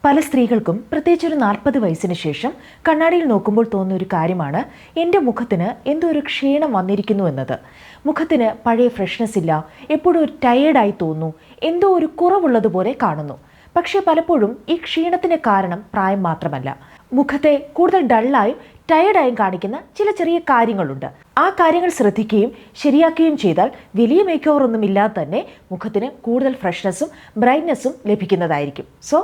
പല സ്ത്രീകൾക്കും പ്രത്യേകിച്ച് ഒരു 40 വയസ്സിന് ശേഷം കണ്ണാടിയിൽ നോക്കുമ്പോൾ തോന്നുന്ന ഒരു കാര്യമാണ് എൻ്റെ മുഖത്തിന് എന്തോ ഒരു ക്ഷീണം വന്നിരിക്കുന്നു എന്നത്. മുഖത്തിന് പഴയ ഫ്രഷ്നെസ് ഇല്ല, എപ്പോഴും ഒരു ടയേർഡായി തോന്നുന്നു, എന്തോ ഒരു കുറവുള്ളതുപോലെ കാണുന്നു. പക്ഷേ പലപ്പോഴും ഈ ക്ഷീണത്തിന് കാരണം പ്രായം മാത്രമല്ല, മുഖത്തെ കൂടുതൽ ഡള്ളായും ടയേർഡായും കാണിക്കുന്ന ചില ചെറിയ കാര്യങ്ങളുണ്ട്. ആ കാര്യങ്ങൾ ശ്രദ്ധിക്കുകയും ശരിയാക്കുകയും ചെയ്താൽ വലിയ മേക്ക് ഓവർ ഒന്നും ഇല്ലാതെ തന്നെ മുഖത്തിന് കൂടുതൽ ഫ്രഷ്നെസ്സും ബ്രൈറ്റ്നെസ്സും ലഭിക്കുന്നതായിരിക്കും. സോ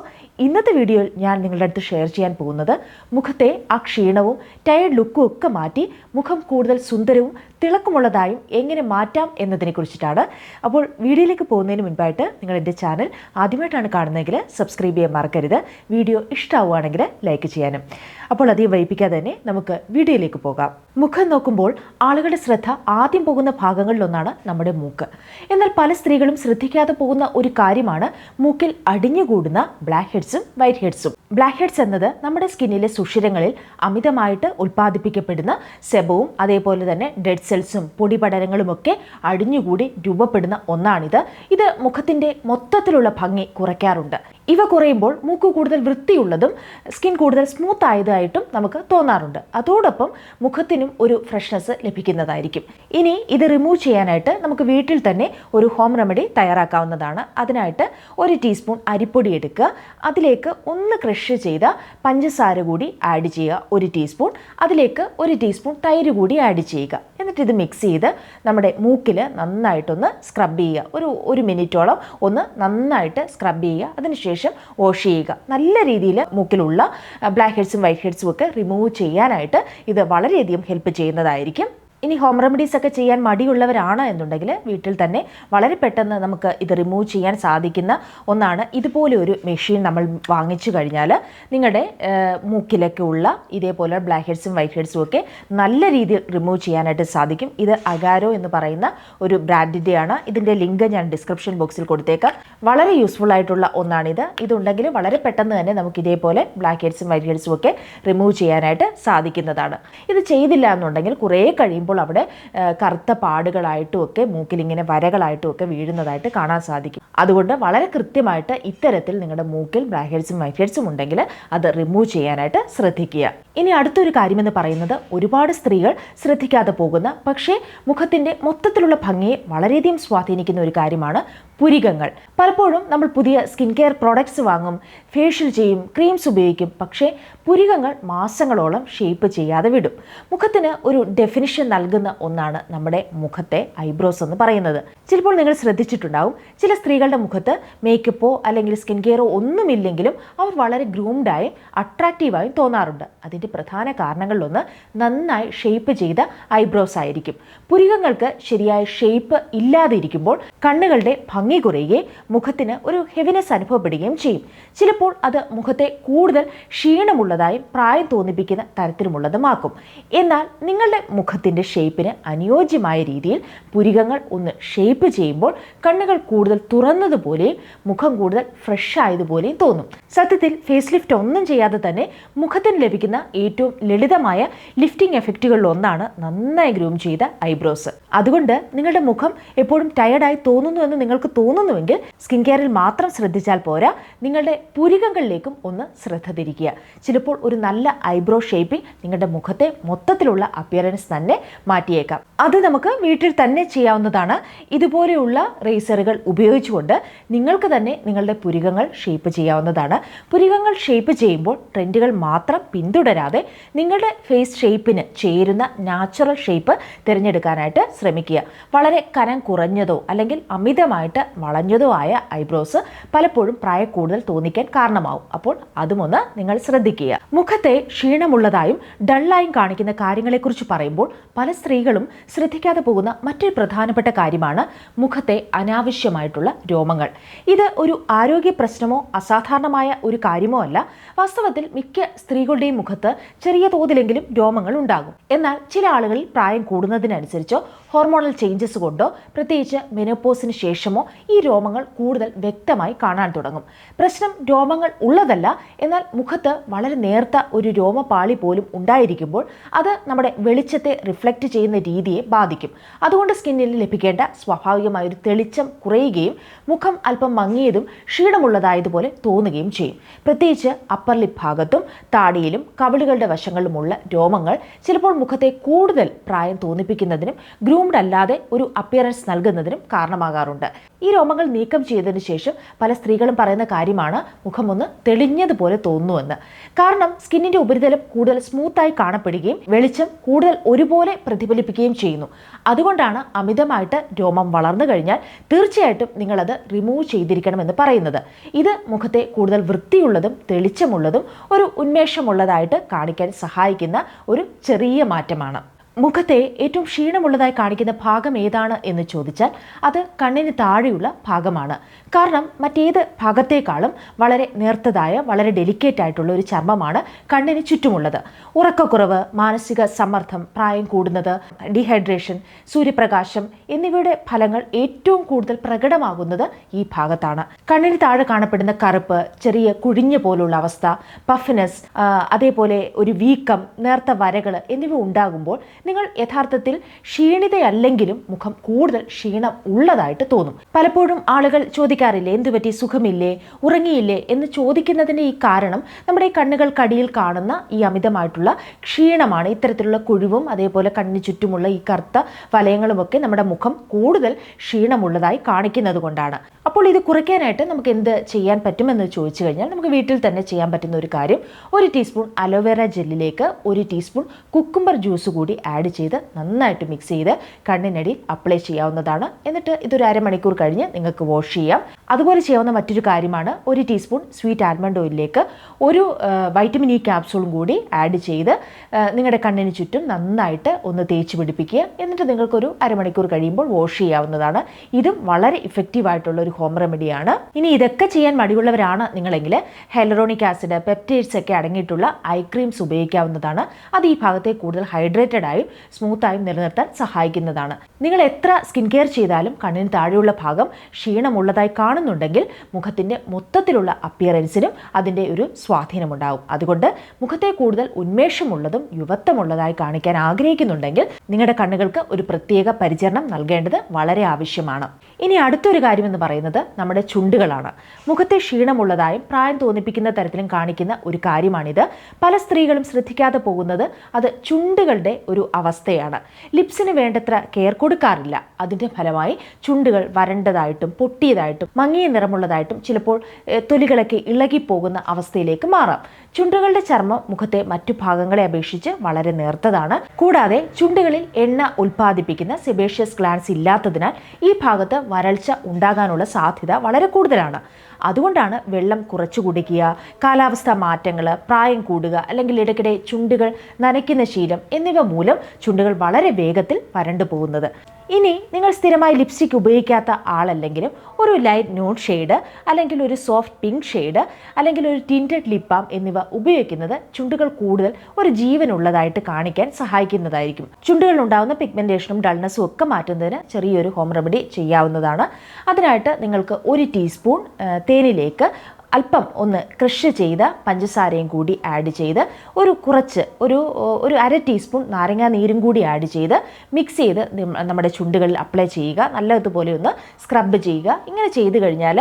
ഇന്നത്തെ വീഡിയോയിൽ ഞാൻ നിങ്ങളുടെ അടുത്ത് ഷെയർ ചെയ്യാൻ പോകുന്നത് മുഖത്തെ ആ ക്ഷീണവും ടയേർഡ് ലുക്കും ഒക്കെ മാറ്റി മുഖം കൂടുതൽ സുന്ദരവും തിളക്കമുള്ളതായും എങ്ങനെ മാറ്റാം എന്നതിനെ കുറിച്ചിട്ടാണ്. അപ്പോൾ വീഡിയോയിലേക്ക് പോകുന്നതിന് മുൻപായിട്ട് നിങ്ങൾ എൻ്റെ ചാനൽ ആദ്യമായിട്ടാണ് കാണുന്നതെങ്കിൽ സബ്സ്ക്രൈബ് ചെയ്യാൻ മറക്കരുത്. വീഡിയോ ഇഷ്ടമാവുകയാണെങ്കിൽ ലൈക്ക് ചെയ്യാനും. അപ്പോൾ അധികം വൈകിപ്പിക്കാതെ തന്നെ നമുക്ക് വീഡിയോയിലേക്ക് പോകാം. മുഖം നോക്കുമ്പോൾ ആളുകളുടെ ശ്രദ്ധ ആദ്യം പോകുന്ന ഭാഗങ്ങളിലൊന്നാണ് നമ്മുടെ മൂക്ക്. എന്നാൽ പല സ്ത്രീകളും ശ്രദ്ധിക്കാതെ പോകുന്ന ഒരു കാര്യമാണ് മൂക്കിൽ അടിഞ്ഞുകൂടുന്ന ബ്ലാക്ക് ഹെഡ്സും വൈറ്റ് ഹെഡ്സും. ബ്ലാക്ക് ഹെഡ്സ് എന്നത് നമ്മുടെ സ്കിന്നിലെ സുഷിരങ്ങളിൽ അമിതമായിട്ട് ഉൽപ്പാദിപ്പിക്കപ്പെടുന്ന സെബവും അതേപോലെ തന്നെ ഡെഡ് സെൽസും പൊടിപടലങ്ങളുമൊക്കെ അടിഞ്ഞുകൂടി രൂപപ്പെടുന്ന ഒന്നാണിത്. ഇത് മുഖത്തിൻ്റെ മൊത്തത്തിലുള്ള ഭംഗി കുറയ്ക്കാറുണ്ട്. ഇവ കുറയുമ്പോൾ മൂക്ക് കൂടുതൽ വൃത്തിയുള്ളതും സ്കിൻ കൂടുതൽ സ്മൂത്ത് ആയതായിട്ടും നമുക്ക് തോന്നാറുണ്ട്. അതോടൊപ്പം മുഖത്തിനും ഒരു ഫ്രഷ്നെസ് ലഭിക്കുന്നതായിരിക്കും. ഇനി ഇത് റിമൂവ് ചെയ്യാനായിട്ട് നമുക്ക് വീട്ടിൽ തന്നെ ഒരു ഹോം റെമഡി തയ്യാറാക്കാവുന്നതാണ്. അതിനായിട്ട് 1 ടീസ്പൂൺ അരിപ്പൊടി എടുക്കുക, അതിലേക്ക് ഒന്ന് ക്രഷ് ചെയ്ത പഞ്ചസാര കൂടി ആഡ് ചെയ്യുക 1 ടീസ്പൂൺ, അതിലേക്ക് 1 ടീസ്പൂൺ തൈര് കൂടി ആഡ് ചെയ്യുക. എന്നിട്ട് ഇത് മിക്സ് ചെയ്ത് നമ്മുടെ മൂക്കിൽ നന്നായിട്ടൊന്ന് സ്ക്രബ് ചെയ്യുക. ഒരു മിനിറ്റോളം ഒന്ന് നന്നായിട്ട് സ്ക്രബ് ചെയ്യുക. അതിനുശേഷം വാഷ് ചെയ്യുക. നല്ല രീതിയിൽ മൂക്കിലുള്ള ബ്ലാക്ക് ഹെഡ്സും വൈറ്റ് ഹെഡ്സും ഒക്കെ റിമൂവ് ചെയ്യാനായിട്ട് ഇത് വളരെയധികം ഹെൽപ്പ് ചെയ്യുന്നതായിരിക്കും. ഇനി ഹോം റെമഡീസ് ഒക്കെ ചെയ്യാൻ മടിയുള്ളവരാണ് എന്നുണ്ടെങ്കിൽ വീട്ടിൽ തന്നെ വളരെ പെട്ടെന്ന് നമുക്ക് ഇത് റിമൂവ് ചെയ്യാൻ സാധിക്കുന്ന ഒന്നാണ്. ഇതുപോലെ ഒരു മെഷീൻ നമ്മൾ വാങ്ങിച്ചു കഴിഞ്ഞാൽ നിങ്ങളുടെ മൂക്കിലൊക്കെ ഉള്ള ഇതേപോലെ ബ്ലാക്ക് ഹെഡ്സും വൈറ്റ് ഹെഡ്സും ഒക്കെ നല്ല രീതിയിൽ റിമൂവ് ചെയ്യാനായിട്ട് സാധിക്കും. ഇത് അഗാരോ എന്ന് പറയുന്ന ഒരു ബ്രാൻഡിൻ്റെയാണ്. ഇതിൻ്റെ ലിങ്ക് ഞാൻ ഡിസ്ക്രിപ്ഷൻ ബോക്സിൽ കൊടുത്തേക്കാം. വളരെ യൂസ്ഫുൾ ആയിട്ടുള്ള ഒന്നാണിത്. ഇതുണ്ടെങ്കിൽ വളരെ പെട്ടെന്ന് തന്നെ നമുക്ക് ഇതേപോലെ ബ്ലാക്ക് ഹെഡ്സും വൈറ്റ് ഹെഡ്സും ഒക്കെ റിമൂവ് ചെയ്യാനായിട്ട് സാധിക്കുന്നതാണ്. ഇത് ചെയ്തില്ല എന്നുണ്ടെങ്കിൽ കുറേ കഴിയുമ്പോൾ അവിടെ കറുത്ത പാടുകളായിട്ടും ഒക്കെ മൂക്കിലിങ്ങനെ വരകളായിട്ടും ഒക്കെ വീഴുന്നതായിട്ട് കാണാൻ സാധിക്കും. അതുകൊണ്ട് വളരെ കൃത്യമായിട്ട് ഇത്തരത്തിൽ നിങ്ങളുടെ മൂക്കിൽ ബ്ലാക്ക് ഹെഡ്സും വൈറ്റ് ഹെഡ്സും ഉണ്ടെങ്കിൽ അത് റിമൂവ് ചെയ്യാനായിട്ട് ശ്രദ്ധിക്കുക. ഇനി അടുത്തൊരു കാര്യമെന്ന് പറയുന്നത് ഒരുപാട് സ്ത്രീകൾ ശ്രദ്ധിക്കാതെ പോകുന്ന പക്ഷേ മുഖത്തിൻ്റെ മൊത്തത്തിലുള്ള ഭംഗിയെ വളരെയധികം സ്വാധീനിക്കുന്ന ഒരു കാര്യമാണ് പുരികങ്ങൾ. പലപ്പോഴും നമ്മൾ പുതിയ സ്കിൻ കെയർ പ്രോഡക്ട്സ് വാങ്ങും, ഫേഷ്യൽ ചെയ്യും, ക്രീംസ് ഉപയോഗിക്കും, പക്ഷേ പുരികങ്ങൾ മാസങ്ങളോളം ഷേപ്പ് ചെയ്യാതെ വിടും. മുഖത്തിന് ഒരു ഡെഫിനിഷൻ നൽകുന്ന ഒന്നാണ് നമ്മുടെ മുഖത്തെ ഐബ്രോസ് എന്ന് പറയുന്നത്. ചിലപ്പോൾ നിങ്ങൾ ശ്രദ്ധിച്ചിട്ടുണ്ടാവും, ചില സ്ത്രീകളുടെ മുഖത്ത് മേക്കപ്പോ അല്ലെങ്കിൽ സ്കിൻ കെയറോ ഒന്നുമില്ലെങ്കിലും അവർ വളരെ ഗ്രൂംഡായും അട്രാക്റ്റീവായും തോന്നാറുണ്ട്. അതിൻ്റെ പ്രധാന കാരണങ്ങളിലൊന്ന് നന്നായി ഷേപ്പ് ചെയ്ത ഐബ്രോസ് ആയിരിക്കും. പുരികങ്ങൾക്ക് ശരിയായ ഷേപ്പ് ഇല്ലാതെ ഇരിക്കുമ്പോൾ കണ്ണുകളുടെ ഭംഗി കുറയുകയും മുഖത്തിന് ഒരു ഹെവിനെസ് അനുഭവപ്പെടുകയും ചെയ്യും. ചിലപ്പോൾ അത് മുഖത്തെ കൂടുതൽ ക്ഷീണമുള്ളതായും പ്രായം തോന്നിപ്പിക്കുന്ന തരത്തിലുമുള്ളതുമാക്കും. എന്നാൽ നിങ്ങളുടെ മുഖത്തിൻ്റെ ഷേപ്പിന് അനുയോജ്യമായ രീതിയിൽ പുരികങ്ങൾ ഒന്ന് ഷേപ്പ് ചെയ്യുമ്പോൾ കണ്ണുകൾ കൂടുതൽ തുറന്നതുപോലെയും മുഖം കൂടുതൽ ഫ്രഷ് ആയതുപോലെയും തോന്നും. സത്യത്തിൽ ഫേസ് ലിഫ്റ്റ് ഒന്നും ചെയ്യാതെ തന്നെ മുഖത്തിന് ലഭിക്കുന്ന ഏറ്റവും ലളിതമായ ലിഫ്റ്റിംഗ് എഫക്റ്റുകളിൽ ഒന്നാണ് നന്നായി ഗ്രൂം ചെയ്ത ഐബ്രോസ്. അതുകൊണ്ട് നിങ്ങളുടെ മുഖം എപ്പോഴും ടയർഡായി തോന്നുന്നു എന്ന് നിങ്ങൾക്ക് തോന്നുന്നുവെങ്കിൽ സ്കിൻ കെയറിൽ മാത്രം ശ്രദ്ധിച്ചാൽ പോരാ, നിങ്ങളുടെ പുരികങ്ങളിലേക്കും ഒന്ന് ശ്രദ്ധ തിരിക്കുക. ചിലപ്പോൾ ഒരു നല്ല ഐബ്രോ ഷേപ്പിംഗ് നിങ്ങളുടെ മുഖത്തെ മൊത്തത്തിലുള്ള അപ്പിയറൻസ് തന്നെ മാറ്റിയേക്കാം. അത് നമുക്ക് വീട്ടിൽ തന്നെ ചെയ്യാവുന്നതാണ്. ഇതുപോലെയുള്ള റേസറുകൾ ഉപയോഗിച്ചുകൊണ്ട് നിങ്ങൾക്ക് തന്നെ നിങ്ങളുടെ പുരികങ്ങൾ ഷേപ്പ് ചെയ്യാവുന്നതാണ്. പുരികങ്ങൾ ഷേപ്പ് ചെയ്യുമ്പോൾ ട്രെൻഡുകൾ മാത്രം പിന്തുടരാതെ നിങ്ങളുടെ ഫേസ് ഷേപ്പിന് ചേരുന്ന നാച്ചുറൽ ഷേപ്പ് തിരഞ്ഞെടുക്കാനായിട്ട് ശ്രമിക്കുക. വളരെ കനം കുറഞ്ഞതോ അല്ലെങ്കിൽ അമിതമായിട്ട് വളഞ്ഞതോ ആയ ഐബ്രോസ് പലപ്പോഴും പ്രായം കൂടുതൽ തോന്നിക്കാൻ കാരണമാവും. അപ്പോൾ അതുമൊന്ന് നിങ്ങൾ ശ്രദ്ധിക്കുക. മുഖത്തെ ക്ഷീണമുള്ളതായും ഡള്ളായും കാണിക്കുന്ന കാര്യങ്ങളെക്കുറിച്ച് പറയുമ്പോൾ പല സ്ത്രീകളും ശ്രദ്ധിക്കാതെ പോകുന്ന മറ്റൊരു പ്രധാനപ്പെട്ട കാര്യമാണ് മുഖത്തെ അനാവശ്യമായിട്ടുള്ള രോമങ്ങൾ. ഇത് ഒരു ആരോഗ്യ പ്രശ്നമോ അസാധാരണമായ ഒരു കാര്യമോ അല്ല. വാസ്തവത്തിൽ മിക്ക സ്ത്രീകളുടെയും മുഖത്ത് ചെറിയ തോതിലെങ്കിലും രോമങ്ങൾ ഉണ്ടാകും. എന്നാൽ ചില ആളുകളിൽ പ്രായം കൂടുന്നതിനനുസരിച്ചോ ഹോർമോണൽ ചേഞ്ചസ് കൊണ്ടോ പ്രത്യേകിച്ച് മെനോപോസിന് ശേഷമോ ഈ രോമങ്ങൾ കൂടുതൽ വ്യക്തമായി കാണാൻ തുടങ്ങും. പ്രശ്നം രോമങ്ങൾ ഉള്ളതല്ല, എന്നാൽ മുഖത്ത് വളരെ നേർത്ത ഒരു രോമപാളി പോലും ഉണ്ടായിരിക്കുമ്പോൾ അത് നമ്മുടെ വെളിച്ചത്തെ റിഫ്ലക്റ്റ് ചെയ്യുന്ന രീതിയെ ബാധിക്കും. അതുകൊണ്ട് സ്കിന്നിൽ ലഭിക്കേണ്ട സ്വാഭാവികമായ ഒരു തെളിച്ചം കുറയുകയും മുഖം അല്പം മങ്ങിയതും ക്ഷീണമുള്ളതായതുപോലെ തോന്നുകയും ചെയ്യും. പ്രത്യേകിച്ച് അപ്പർ ലിപ്പ് ഭാഗത്തും താടിയിലും കവിളുകളുടെ വശങ്ങളിലുമുള്ള രോമങ്ങൾ ചിലപ്പോൾ മുഖത്തെ കൂടുതൽ പ്രായം തോന്നിപ്പിക്കുന്നതിനും ഗ്രൂംഡ് അല്ലാതെ ഒരു അപ്പിയറൻസ് നൽകുന്നതിനും കാരണമാകാറുണ്ട്. ഈ രോമങ്ങൾ നീക്കം ചെയ്തതിനു ശേഷം പല സ്ത്രീകളും പറയുന്ന കാര്യമാണ് മുഖം ഒന്ന് തെളിഞ്ഞതുപോലെ തോന്നുന്നുവെന്ന്. കാരണം സ്കിന്നിന്റെ ഉപരിതലം കൂടുതൽ സ്മൂത്തായി കാണപ്പെടുകയും വെളിച്ചം കൂടുതൽ ഒരുപോലെ പ്രതിഫലിപ്പിക്കുകയും ചെയ്യുന്നു. അതുകൊണ്ടാണ് അമിതമായിട്ട് രോമം വളർന്നു കഴിഞ്ഞാൽ തീർച്ചയായിട്ടും നിങ്ങളത് റിമൂവ് ചെയ്തിരിക്കണമെന്ന് പറയുന്നത്. ഇത് മുഖത്തെ കൂടുതൽ വൃത്തിയുള്ളതും തെളിച്ചമുള്ളതും ഒരു ഉന്മേഷമുള്ളതായിട്ട് കാണിക്കാൻ സഹായിക്കുന്ന ഒരു ചെറിയ മാറ്റമാണ്. മുഖത്തെ ഏറ്റവും ക്ഷീണമുള്ളതായി കാണിക്കുന്ന ഭാഗം ഏതാണ് എന്ന് ചോദിച്ചാൽ അത് കണ്ണിന് താഴെയുള്ള ഭാഗമാണ്. കാരണം മറ്റേത് ഭാഗത്തേക്കാളും വളരെ നേർത്തതായ, വളരെ ഡെലിക്കേറ്റ് ആയിട്ടുള്ള ഒരു ചർമ്മമാണ് കണ്ണിന് ചുറ്റുമുള്ളത്. ഉറക്കക്കുറവ്, മാനസിക സമ്മർദ്ദം, പ്രായം കൂടുന്നത്, ഡീഹൈഡ്രേഷൻ, സൂര്യപ്രകാശം എന്നിവയുടെ ഫലങ്ങൾ ഏറ്റവും കൂടുതൽ പ്രകടമാകുന്നത് ഈ ഭാഗത്താണ്. കണ്ണിന് താഴെ കാണപ്പെടുന്ന കറുപ്പ്, ചെറിയ കുഴിഞ്ഞ പോലുള്ള അവസ്ഥ, പഫിനെസ്, അതേപോലെ ഒരു വീക്കം, നേർത്ത വരകൾ എന്നിവ ഉണ്ടാകുമ്പോൾ നിങ്ങൾ യഥാർത്ഥത്തിൽ ക്ഷീണിതയല്ലെങ്കിലും മുഖം കൂടുതൽ ക്ഷീണം ഉള്ളതായിട്ട് തോന്നും. പലപ്പോഴും ആളുകൾ ചോദിക്കാറില്ലേ, എന്തുപറ്റി, സുഖമില്ലേ, ഉറങ്ങിയില്ലേ എന്ന് ചോദിക്കുന്നതിൻ്റെ ഈ കാരണം നമ്മുടെ ഈ കണ്ണുകൾക്കടിയിൽ കാണുന്ന ഈ അമിതമായിട്ടുള്ള ക്ഷീണമാണ്. ഇത്തരത്തിലുള്ള കുഴിവും അതേപോലെ കണ്ണിന് ചുറ്റുമുള്ള ഈ കറുത്ത വലയങ്ങളുമൊക്കെ നമ്മുടെ മുഖം കൂടുതൽ ക്ഷീണമുള്ളതായി കാണിക്കുന്നത് കൊണ്ടാണ്. അപ്പോൾ ഇത് കുറയ്ക്കാനായിട്ട് നമുക്ക് എന്ത് ചെയ്യാൻ പറ്റുമെന്ന് ചോദിച്ചു കഴിഞ്ഞാൽ നമുക്ക് വീട്ടിൽ തന്നെ ചെയ്യാൻ പറ്റുന്ന ഒരു കാര്യം, 1 ടീസ്പൂൺ അലോവേറ ജെല്ലിലേക്ക് 1 ടീസ്പൂൺ കുക്കുംബർ ജ്യൂസ് കൂടി ആഡ് ചെയ്ത് നന്നായിട്ട് മിക്സ് ചെയ്ത് കണ്ണിനടിയിൽ അപ്ലൈ ചെയ്യാവുന്നതാണ്. എന്നിട്ട് ഇതൊരു അരമണിക്കൂർ കഴിഞ്ഞ് നിങ്ങൾക്ക് വാഷ് ചെയ്യാം. അതുപോലെ ചെയ്യാവുന്ന മറ്റൊരു കാര്യമാണ് 1 ടീസ്പൂൺ സ്വീറ്റ് ആൽമണ്ട് ഓയിലിലേക്ക് ഒരു വൈറ്റമിൻ ഇ ക്യാപ്സൂളും കൂടി ആഡ് ചെയ്ത് നിങ്ങളുടെ കണ്ണിന് ചുറ്റും നന്നായിട്ട് ഒന്ന് തേച്ച് പിടിപ്പിക്കുക. എന്നിട്ട് നിങ്ങൾക്കൊരു അരമണിക്കൂർ കഴിയുമ്പോൾ വാഷ് ചെയ്യാവുന്നതാണ്. ഇതും വളരെ ഇഫക്റ്റീവ് ആയിട്ടുള്ള ഒരു ഹോം റെമഡിയാണ്. ഇനി ഇതൊക്കെ ചെയ്യാൻ മടിയുള്ളവരാണ് നിങ്ങളെങ്കിൽ ഹൈലറോണിക് ആസിഡ്, പെപ്റ്റൈഡ്സ് ഒക്കെ അടങ്ങിയിട്ടുള്ള ഐ ക്രീംസ് ഉപയോഗിക്കാവുന്നതാണ്. അത് ഈ ഭാഗത്തെ കൂടുതൽ ഹൈഡ്രേറ്റഡ് ആയും സ്മൂത്തായും നിലനിർത്താൻ സഹായിക്കുന്നതാണ്. നിങ്ങൾ എത്ര സ്കിൻ കെയർ ചെയ്താലും കണ്ണിന് താഴെയുള്ള ഭാഗം ക്ഷീണമുള്ളതായി കാണുന്നുണ്ടെങ്കിൽ മുഖത്തിൻ്റെ മൊത്തത്തിലുള്ള അപ്പിയറൻസിനും അതിൻ്റെ ഒരു സ്വാധീനമുണ്ടാകും. അതുകൊണ്ട് മുഖത്തെ കൂടുതൽ ഉന്മേഷമുള്ളതും യുവത്വമുള്ളതായി കാണിക്കാൻ ആഗ്രഹിക്കുന്നുണ്ടെങ്കിൽ നിങ്ങളുടെ കണ്ണുകൾക്ക് ഒരു പ്രത്യേക പരിചരണം നൽകേണ്ടത് വളരെ ആവശ്യമാണ്. ഇനി അടുത്തൊരു കാര്യം എന്ന് പറയുന്നത് നമ്മുടെ ചുണ്ടുകളാണ്. മുഖത്തെ ക്ഷീണമുള്ളതായും പ്രായം തോന്നിപ്പിക്കുന്ന തരത്തിലും കാണിക്കുന്ന ഒരു കാര്യമാണിത്. പല സ്ത്രീകളും ശ്രദ്ധിക്കാതെ പോകുന്നത് അത് ചുണ്ടുകളുടെ ഒരു അവസ്ഥയാണ്. ലിപ്സിന് വേണ്ടത്ര കെയർ കൊടുക്കാറില്ല. അതിൻ്റെ ഫലമായി ചുണ്ടുകൾ വരണ്ടതായിട്ടും പൊട്ടിയതായിട്ടും മങ്ങിയ നിറമുള്ളതായിട്ടും ചിലപ്പോൾ തൊലികളൊക്കെ ഇളകിപ്പോകുന്ന അവസ്ഥയിലേക്ക് മാറാം. ചുണ്ടുകളുടെ ചർമ്മം മുഖത്തെ മറ്റു ഭാഗങ്ങളെ അപേക്ഷിച്ച് വളരെ നേർത്തതാണ്. കൂടാതെ ചുണ്ടുകളിൽ എണ്ണ ഉൽപ്പാദിപ്പിക്കുന്ന സെബേഷ്യസ് ഗ്ലാൻസ് ഇല്ലാത്തതിനാൽ ഈ ഭാഗത്ത് വരൾച്ച ഉണ്ടാകാനുള്ള സാധ്യത വളരെ കൂടുതലാണ്. അതുകൊണ്ടാണ് വെള്ളം കുറച്ചു കുടിക്കുക, കാലാവസ്ഥാ മാറ്റങ്ങൾ, പ്രായം കൂടുക, അല്ലെങ്കിൽ ഇടയ്ക്കിടെ ചുണ്ടുകൾ നനയ്ക്കുന്ന ശീലം എന്നിവ മൂലം ചുണ്ടുകൾ വളരെ വേഗത്തിൽ വരണ്ടു പോകുന്നത്. ഇനി നിങ്ങൾ സ്ഥിരമായി ലിപ്സ്റ്റിക് ഉപയോഗിക്കാത്ത ആളല്ലെങ്കിലും ഒരു ലൈറ്റ് ന്യൂഡ് ഷെയ്ഡ്, അല്ലെങ്കിൽ ഒരു സോഫ്റ്റ് പിങ്ക് ഷെയ്ഡ്, അല്ലെങ്കിൽ ഒരു ടിൻറ്റഡ് ലിപ് ബാം എന്നിവ ഉപയോഗിക്കുന്നത് ചുണ്ടുകൾ കൂടുതൽ ഒരു ജീവനുള്ളതായിട്ട് കാണിക്കാൻ സഹായിക്കുന്നതായിരിക്കും. ചുണ്ടുകളിൽ ഉണ്ടാകുന്ന പിഗ്മെൻറ്റേഷനും ഡൾനെസ്സും ഒക്കെ മാറ്റുന്നതിന് ചെറിയൊരു ഹോം റെമഡി ചെയ്യാവുന്നതാണ്. അതിനായിട്ട് നിങ്ങൾക്ക് 1 ടീസ്പൂൺ തേനിലേക്ക് അല്പം ഒന്ന് ക്രഷ് ചെയ്ത പഞ്ചസാരയും കൂടി ആഡ് ചെയ്ത് ഒരു അര ടീസ്പൂൺ നാരങ്ങാ നീരും കൂടി ആഡ് ചെയ്ത് മിക്സ് ചെയ്ത് നമ്മുടെ ചുണ്ടുകളിൽ അപ്ലൈ ചെയ്യുക. നല്ലതുപോലെ ഒന്ന് സ്ക്രബ് ചെയ്യുക. ഇങ്ങനെ ചെയ്ത് കഴിഞ്ഞാൽ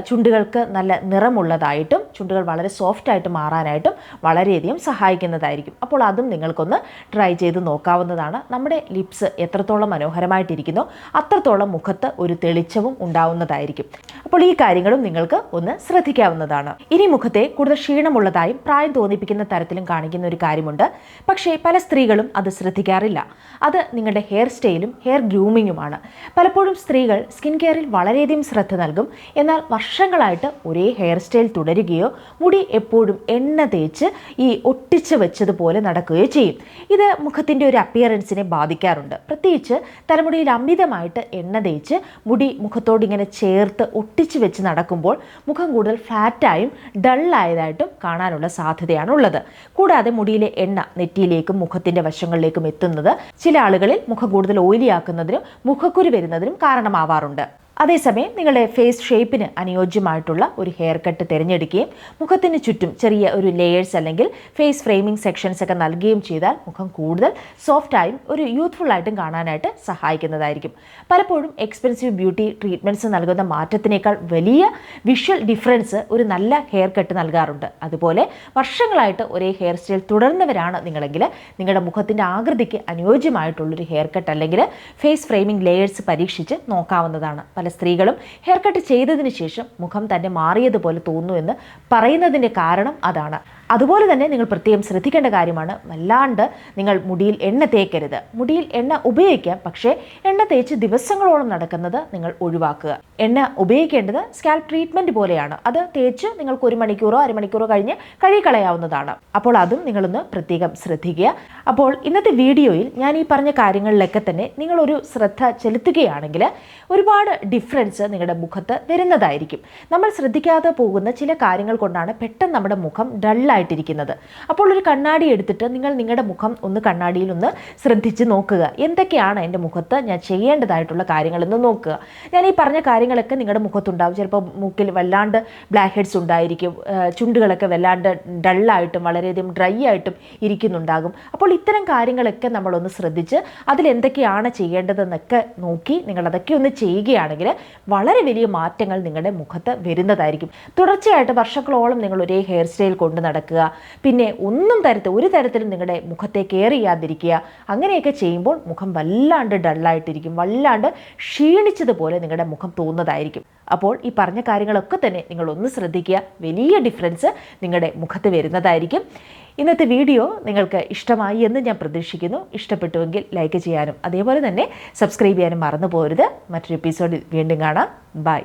ചുണ്ടുകൾക്ക് നല്ല നിറമുള്ളതായിട്ടും ചുണ്ടുകൾ വളരെ സോഫ്റ്റായിട്ട് മാറാനായിട്ടും വളരെയധികം സഹായിക്കുന്നതായിരിക്കും. അപ്പോൾ അതും നിങ്ങൾക്കൊന്ന് ട്രൈ ചെയ്ത് നോക്കാവുന്നതാണ്. നമ്മുടെ ലിപ്സ് എത്രത്തോളം മനോഹരമായിട്ടിരിക്കുന്നോ അത്രത്തോളം മുഖത്ത് ഒരു തെളിച്ചവും ഉണ്ടാവുന്നതായിരിക്കും. അപ്പോൾ ഈ കാര്യങ്ങളും നിങ്ങൾക്ക് ഒന്ന് ശ്രദ്ധിക്കാം. ഇനി മുഖത്തെ കൂടുതൽ ക്ഷീണമുള്ളതായും പ്രായം തോന്നിപ്പിക്കുന്ന തരത്തിലും കാണിക്കുന്ന ഒരു കാര്യമുണ്ട്. പക്ഷേ പല സ്ത്രീകളും അത് ശ്രദ്ധിക്കാറില്ല. അത് നിങ്ങളുടെ ഹെയർ സ്റ്റൈലും ഹെയർ ഗ്രൂമിങ്ങുമാണ്. പലപ്പോഴും സ്ത്രീകൾ സ്കിൻ കെയറിൽ വളരെയധികം ശ്രദ്ധ നൽകും. എന്നാൽ വർഷങ്ങളായിട്ട് ഒരേ ഹെയർ സ്റ്റൈൽ തുടരുകയോ മുടി എപ്പോഴും എണ്ണ തേച്ച് ഈ ഒട്ടിച്ച് വെച്ചതുപോലെ നടക്കുകയോ ചെയ്യും. ഇത് മുഖത്തിൻ്റെ ഒരു അപ്പിയറൻസിനെ ബാധിക്കാറുണ്ട്. പ്രത്യേകിച്ച് തലമുടിയിൽ അമിതമായിട്ട് എണ്ണ തേച്ച് മുടി മുഖത്തോടിങ്ങനെ ചേർത്ത് ഒട്ടിച്ച് വെച്ച് നടക്കുമ്പോൾ മുഖം കൂടുതൽ ഫ്ലാറ്റായും ഡള്ളായതായിട്ടും കാണാനുള്ള സാധ്യതയാണ് ഉള്ളത്. കൂടാതെ മുടിയിലെ എണ്ണ നെറ്റിയിലേക്കും മുഖത്തിൻ്റെ വശങ്ങളിലേക്കും എത്തുന്നത് ചില ആളുകളിൽ മുഖം കൂടുതൽ ഓയിലി ആക്കുന്നതിനും മുഖക്കുരു വരുന്നതിനും കാരണമാവാറുണ്ട്. അതേസമയം നിങ്ങളുടെ ഫേസ് ഷേപ്പിന് അനുയോജ്യമായിട്ടുള്ള ഒരു ഹെയർ കട്ട് തിരഞ്ഞെടുക്കുകയും മുഖത്തിന് ചുറ്റും ചെറിയ ഒരു ലെയേഴ്സ് അല്ലെങ്കിൽ ഫേസ് ഫ്രെയിമിംഗ് സെക്ഷൻസ് ഒക്കെ നൽകുകയും ചെയ്താൽ മുഖം കൂടുതൽ സോഫ്റ്റായും ഒരു യൂത്ത്ഫുള്ളായിട്ടും കാണാനായിട്ട് സഹായിക്കുന്നതായിരിക്കും. പലപ്പോഴും എക്സ്പെൻസീവ് ബ്യൂട്ടി ട്രീറ്റ്മെൻറ്റ്സ് നൽകുന്ന മാറ്റത്തിനേക്കാൾ വലിയ വിഷ്വൽ ഡിഫറൻസ് ഒരു നല്ല ഹെയർ കട്ട് നൽകാറുണ്ട്. അതുപോലെ വർഷങ്ങളായിട്ട് ഒരേ ഹെയർ സ്റ്റൈൽ തുടർന്നവരാണ് നിങ്ങളെങ്കിൽ നിങ്ങളുടെ മുഖത്തിൻ്റെ ആകൃതിക്ക് അനുയോജ്യമായിട്ടുള്ളൊരു ഹെയർ കട്ട് അല്ലെങ്കിൽ ഫേസ് ഫ്രെയിമിംഗ് ലെയേഴ്സ് പരീക്ഷിച്ച് നോക്കാവുന്നതാണ്. പല സ്ത്രീകളും ഹെയർ കട്ട് ചെയ്തതിന് ശേഷം മുഖം തന്നെ മാറിയതുപോലെ തോന്നുന്നു എന്ന് പറയുന്നതിൻ്റെ കാരണം അതാണ്. അതുപോലെ തന്നെ നിങ്ങൾ പ്രത്യേകം ശ്രദ്ധിക്കേണ്ട കാര്യമാണ്, വല്ലാണ്ട് നിങ്ങൾ മുടിയിൽ എണ്ണ തേക്കരുത്. മുടിയിൽ എണ്ണ ഉപയോഗിക്കാം, പക്ഷേ എണ്ണ തേച്ച് ദിവസങ്ങളോളം നടക്കുന്നത് നിങ്ങൾ ഒഴിവാക്കുക. എണ്ണ ഉപയോഗിക്കേണ്ടത് സ്കാൽപ്പ് ട്രീറ്റ്മെൻറ്റ് പോലെയാണ്. അത് തേച്ച് നിങ്ങൾക്ക് 1 മണിക്കൂറോ അരമണിക്കൂറോ കഴിഞ്ഞ് കഴുകിക്കളയാവുന്നതാണ്. അപ്പോൾ അതും നിങ്ങളൊന്ന് പ്രത്യേകം ശ്രദ്ധിക്കുക. അപ്പോൾ ഇന്നത്തെ വീഡിയോയിൽ ഞാൻ ഈ പറഞ്ഞ കാര്യങ്ങളിലൊക്കെ തന്നെ നിങ്ങളൊരു ശ്രദ്ധ ചെലുത്തുകയാണെങ്കിൽ ഒരുപാട് ഡിഫറൻസ് നിങ്ങളുടെ മുഖത്ത് വരുന്നതായിരിക്കും. നമ്മൾ ശ്രദ്ധിക്കാതെ പോകുന്ന ചില കാര്യങ്ങൾ കൊണ്ടാണ് പെട്ടെന്ന് നമ്മുടെ മുഖം ഡള്ളായിട്ടിരിക്കുന്നത്. അപ്പോൾ ഒരു കണ്ണാടി എടുത്തിട്ട് നിങ്ങൾ നിങ്ങളുടെ മുഖം ഒന്ന് കണ്ണാടിയിൽ ഒന്ന് ശ്രദ്ധിച്ച് നോക്കുക. എന്തൊക്കെയാണ് എൻ്റെ മുഖത്ത് ഞാൻ ചെയ്യേണ്ടതായിട്ടുള്ള കാര്യങ്ങളെന്ന് നോക്കുക. ഞാൻ ഈ പറഞ്ഞ കാര്യങ്ങളൊക്കെ നിങ്ങളുടെ മുഖത്തുണ്ടാവും. ചിലപ്പോൾ മൂക്കിൽ വല്ലാണ്ട് ബ്ലാക്ക് ഹെഡ്സ് ഉണ്ടായിരിക്കും, ചുണ്ടുകളൊക്കെ വല്ലാണ്ട് ഡള്ളായിട്ടും വളരെയധികം ഡ്രൈ ആയിട്ടും ഇരിക്കുന്നുണ്ടാകും. അപ്പോൾ ഇത്തരം കാര്യങ്ങളൊക്കെ നമ്മളൊന്ന് ശ്രദ്ധിച്ച് അതിലെന്തൊക്കെയാണ് ചെയ്യേണ്ടതെന്നൊക്കെ നോക്കി നിങ്ങളതൊക്കെ ഒന്ന് ചെയ്യുകയാണെങ്കിൽ വളരെ വലിയ മാറ്റങ്ങൾ നിങ്ങളുടെ മുഖത്ത് വരുന്നതായിരിക്കും. തുടർച്ചയായിട്ട് വർഷങ്ങളോളം നിങ്ങൾ ഒരേ ഹെയർ സ്റ്റൈൽ കൊണ്ട് നടക്കുക, പിന്നെ ഒരു തരത്തിലും നിങ്ങളുടെ മുഖത്തെ കെയർ ചെയ്യാതിരിക്കുക, അങ്ങനെയൊക്കെ ചെയ്യുമ്പോൾ മുഖം വല്ലാണ്ട് ഡള്ളായിട്ടിരിക്കും, വല്ലാണ്ട് ക്ഷീണിച്ചതുപോലെ നിങ്ങളുടെ മുഖം തോന്നുന്നതായിരിക്കും. അപ്പോൾ ഈ പറഞ്ഞ കാര്യങ്ങളൊക്കെ തന്നെ നിങ്ങളൊന്ന് ശ്രദ്ധിക്കുക, വലിയ ഡിഫറൻസ് നിങ്ങളുടെ മുഖത്ത് വരുന്നതായിരിക്കും. ഇന്നത്തെ വീഡിയോ നിങ്ങൾക്ക് ഇഷ്ടമായി എന്ന് ഞാൻ പ്രതീക്ഷിക്കുന്നു. ഇഷ്ടപ്പെട്ടുവെങ്കിൽ ലൈക്ക് ചെയ്യാനും അതേപോലെ തന്നെ സബ്സ്ക്രൈബ് ചെയ്യാനും മറന്നു പോകരുത്. മറ്റൊരു എപ്പിസോഡിൽ വീണ്ടും കാണാം. ബൈ.